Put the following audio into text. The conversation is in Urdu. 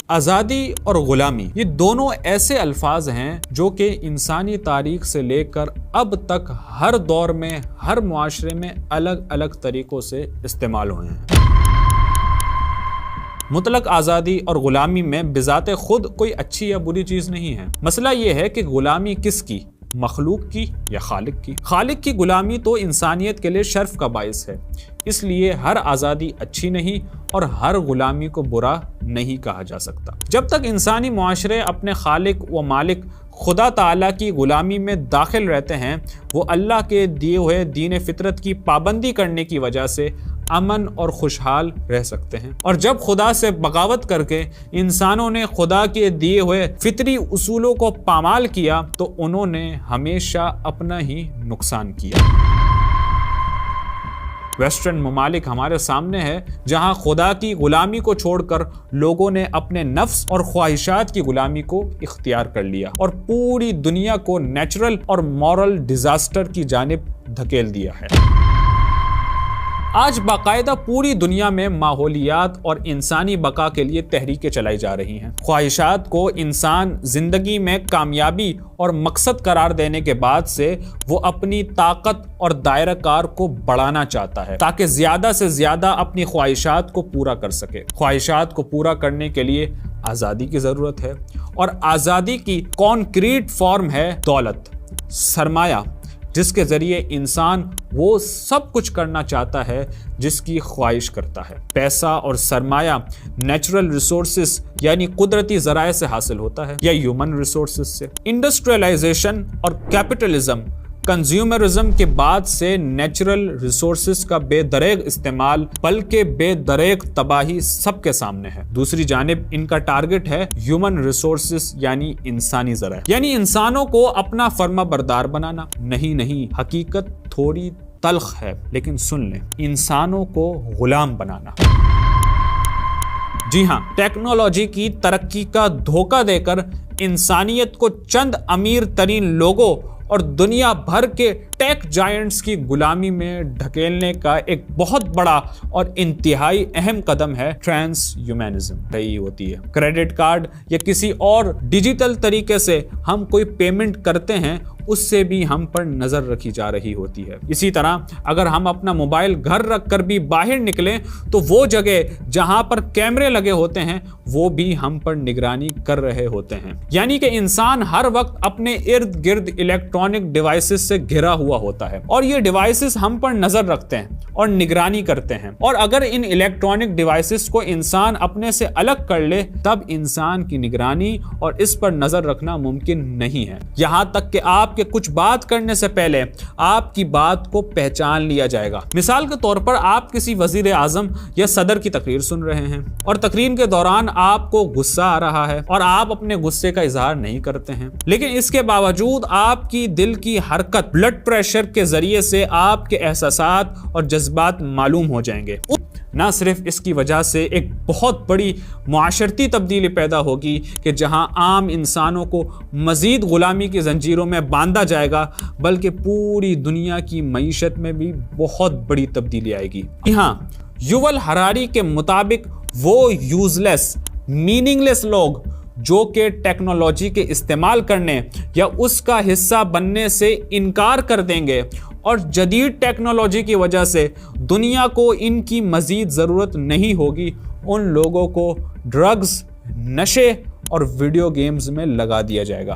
آزادی اور غلامی یہ دونوں ایسے الفاظ ہیں جو کہ انسانی تاریخ سے لے کر اب تک ہر دور میں ہر معاشرے میں الگ الگ طریقوں سے استعمال ہوئے ہیں۔ مطلق آزادی اور غلامی میں بذات خود کوئی اچھی یا بری چیز نہیں ہے۔ مسئلہ یہ ہے کہ غلامی کس کی، مخلوق کی یا خالق کی؟ خالق کی غلامی تو انسانیت کے لیے شرف کا باعث ہے، اس لیے ہر آزادی اچھی نہیں اور ہر غلامی کو برا نہیں کہا جا سکتا۔ جب تک انسانی معاشرے اپنے خالق و مالک خدا تعالیٰ کی غلامی میں داخل رہتے ہیں، وہ اللہ کے دیے ہوئے دین فطرت کی پابندی کرنے کی وجہ سے امن اور خوشحال رہ سکتے ہیں، اور جب خدا سے بغاوت کر کے انسانوں نے خدا کے دیے ہوئے فطری اصولوں کو پامال کیا تو انہوں نے ہمیشہ اپنا ہی نقصان کیا۔ ویسٹرن ممالک ہمارے سامنے ہے جہاں خدا کی غلامی کو چھوڑ کر لوگوں نے اپنے نفس اور خواہشات کی غلامی کو اختیار کر لیا اور پوری دنیا کو نیچرل اور مورل ڈیزاسٹر کی جانب دھکیل دیا ہے۔ آج باقاعدہ پوری دنیا میں ماحولیات اور انسانی بقا کے لیے تحریکیں چلائی جا رہی ہیں۔ خواہشات کو انسان زندگی میں کامیابی اور مقصد قرار دینے کے بعد سے وہ اپنی طاقت اور دائرہ کار کو بڑھانا چاہتا ہے تاکہ زیادہ سے زیادہ اپنی خواہشات کو پورا کر سکے۔ خواہشات کو پورا کرنے کے لیے آزادی کی ضرورت ہے، اور آزادی کی کانکریٹ فارم ہے دولت، سرمایہ، جس کے ذریعے انسان وہ سب کچھ کرنا چاہتا ہے جس کی خواہش کرتا ہے۔ پیسہ اور سرمایہ نیچرل ریسورسز یعنی قدرتی ذرائع سے حاصل ہوتا ہے یا ہیومن ریسورسز سے۔ انڈسٹریلائزیشن اور کیپٹلزم، کنزیومرزم کے بعد سے نیچرل ریسورسز کا بے دریغ استعمال بلکہ بے دریغ تباہی سب کے سامنے ہے۔ دوسری جانب ان کا ٹارگٹ ہے ہیومن ریسورسز یعنی انسانی ذرائع، یعنی انسانوں کو اپنا فرما بردار بنانا۔ نہیں، حقیقت تھوڑی تلخ ہے لیکن سن لیں، انسانوں کو غلام بنانا۔ جی ہاں، ٹیکنالوجی کی ترقی کا دھوکہ دے کر انسانیت کو چند امیر ترین لوگوں اور دنیا بھر کے ٹیک جائنٹس کی غلامی میں ڈھکیلنے کا ایک بہت بڑا اور انتہائی اہم قدم ہے ٹرانس ہیومنزم۔ صحیح ہوتی ہے، کریڈٹ کارڈ یا کسی اور ڈیجیٹل طریقے سے ہم کوئی پیمنٹ کرتے ہیں، اس سے بھی ہم پر نظر رکھی جا رہی ہوتی ہے۔ اسی طرح اگر ہم اپنا موبائل گھر رکھ کر بھی باہر نکلیں تو وہ جگہ جہاں پر کیمرے لگے ہوتے ہیں وہ بھی ہم پر نگرانی کر رہے ہوتے ہیں، یعنی کہ انسان ہر وقت اپنے ارد گرد الیکٹرانک ڈیوائسز سے گھرا ہوا ہوتا ہے، اور یہ ڈیوائسز ہم پر نظر رکھتے ہیں اور نگرانی کرتے ہیں، اور اگر ان الیکٹرانک ڈیوائسز کو انسان اپنے سے الگ کر لے تب انسان کی نگرانی اور اس پر نظر رکھنا ممکن نہیں ہے، یہاں تک کہ آپ کہ کچھ بات کرنے سے پہلے آپ کی بات کو پہچان لیا جائے گا۔ مثال کے طور پر آپ کسی وزیر اعظم یا صدر کی تقریر سن رہے ہیں اور تقریر کے دوران آپ کو غصہ آ رہا ہے اور آپ اپنے غصے کا اظہار نہیں کرتے ہیں، لیکن اس کے باوجود آپ کی دل کی حرکت، بلڈ پریشر کے ذریعے سے آپ کے احساسات اور جذبات معلوم ہو جائیں گے۔ نہ صرف اس کی وجہ سے ایک بہت بڑی معاشرتی تبدیلی پیدا ہوگی کہ جہاں عام انسانوں کو مزید غلامی کی زنجیروں میں باندھا جائے گا، بلکہ پوری دنیا کی معیشت میں بھی بہت بڑی تبدیلی آئے گی۔ یہاں یوول ہراری کے مطابق وہ یوزلیس، میننگ لیس لوگ جو کہ ٹیکنالوجی کے استعمال کرنے یا اس کا حصہ بننے سے انکار کر دیں گے، اور جدید ٹیکنالوجی کی وجہ سے دنیا کو ان کی مزید ضرورت نہیں ہوگی، ان لوگوں کو ڈرگز، نشے اور ویڈیو گیمز میں لگا دیا جائے گا۔